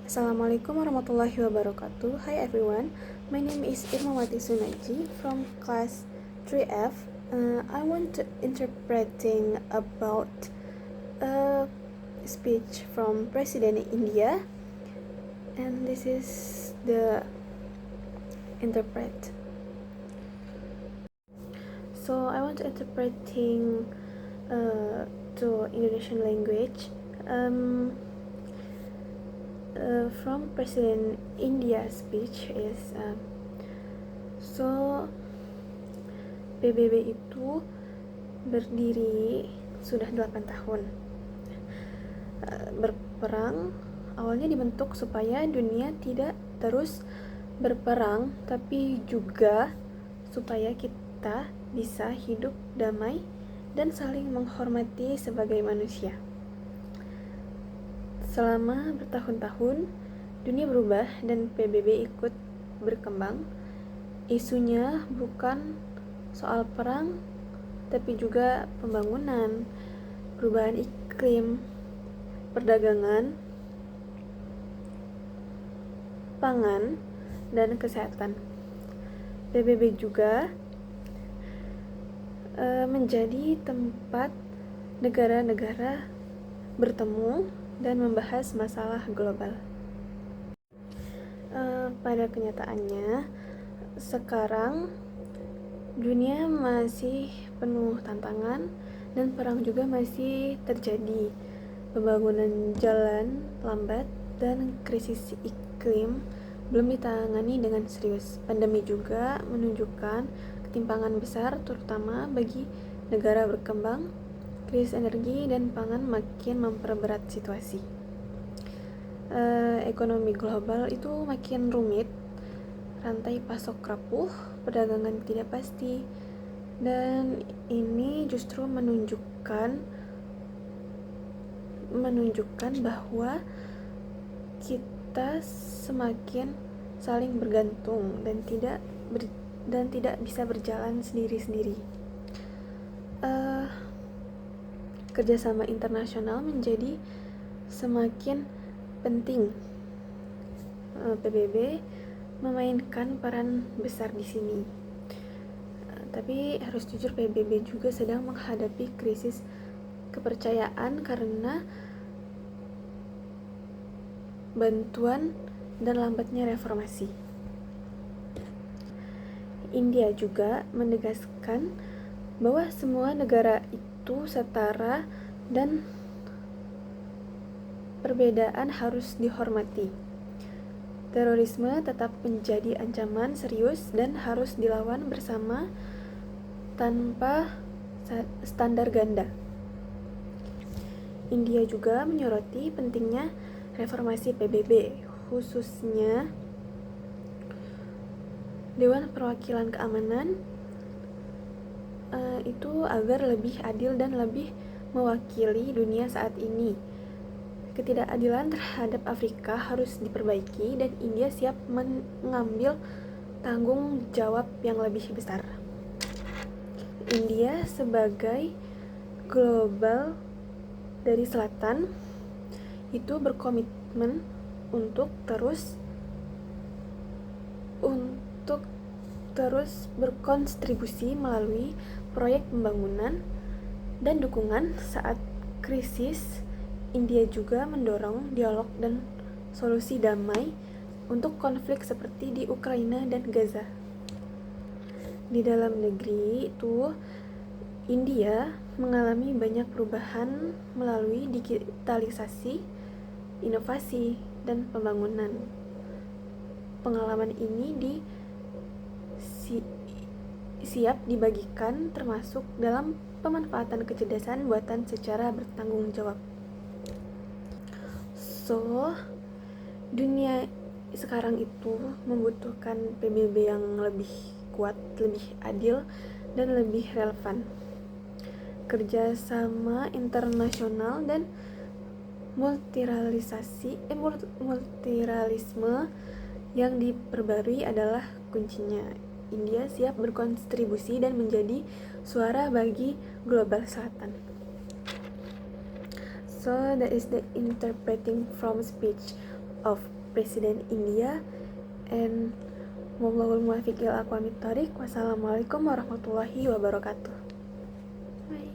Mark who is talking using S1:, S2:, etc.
S1: Assalamualaikum warahmatullahi wabarakatuh. Hi everyone, my name is Irmawati Sunaji from class 3F. I want to interpreting about a speech from President India, and this is the interpret. So I want to interpreting to Indonesian language. From President India speech is so PBB itu berdiri sudah 8 tahun. Berperang awalnya dibentuk supaya dunia tidak terus berperang, tapi juga supaya kita bisa hidup damai dan saling menghormati sebagai manusia. Selama bertahun-tahun, dunia berubah dan PBB ikut berkembang. Isunya bukan soal perang, tapi juga pembangunan, perubahan iklim, perdagangan, pangan, dan kesehatan. PBB juga menjadi tempat negara-negara bertemu dan membahas masalah global. Pada kenyataannya, sekarang dunia masih penuh tantangan dan perang juga masih terjadi. Pembangunan jalan lambat dan krisis iklim belum ditangani dengan serius. Pandemi juga menunjukkan ketimpangan besar terutama bagi negara berkembang. Krisis energi dan pangan makin memperberat situasi. Ekonomi global itu makin rumit, rantai pasok rapuh, perdagangan tidak pasti, dan ini justru menunjukkan bahwa kita semakin saling bergantung dan tidak bisa berjalan sendiri-sendiri. Kerjasama internasional menjadi semakin penting. PBB memainkan peran besar di sini. Tapi harus jujur, PBB juga sedang menghadapi krisis kepercayaan karena bantuan dan lambatnya reformasi. India juga menegaskan bahwa semua negara itu setara dan perbedaan harus dihormati. Terorisme tetap menjadi ancaman serius dan harus dilawan bersama tanpa standar ganda. India juga menyoroti pentingnya reformasi PBB, khususnya Dewan Perwakilan Keamanan itu agar lebih adil dan lebih mewakili dunia saat ini. Ketidakadilan terhadap Afrika harus diperbaiki dan India siap mengambil tanggung jawab yang lebih besar. India sebagai global dari selatan itu berkomitmen untuk terus berkontribusi melalui proyek pembangunan dan dukungan saat krisis. India juga mendorong dialog dan solusi damai untuk konflik seperti di Ukraina dan Gaza. Di dalam negeri itu, India mengalami banyak perubahan melalui digitalisasi, inovasi, dan pembangunan. Pengalaman ini siap dibagikan termasuk dalam pemanfaatan kecerdasan buatan secara bertanggung jawab. So, dunia sekarang itu membutuhkan PBB yang lebih kuat, lebih adil, dan lebih relevan. Kerjasama internasional dan multilateralisme yang diperbarui adalah kuncinya. India siap berkontribusi dan menjadi suara bagi global selatan. So that is the interpreting from speech of President India, and wallahul muwaffiq ila aqwamit thoriq. Wassalamualaikum warahmatullahi wabarakatuh. Bye.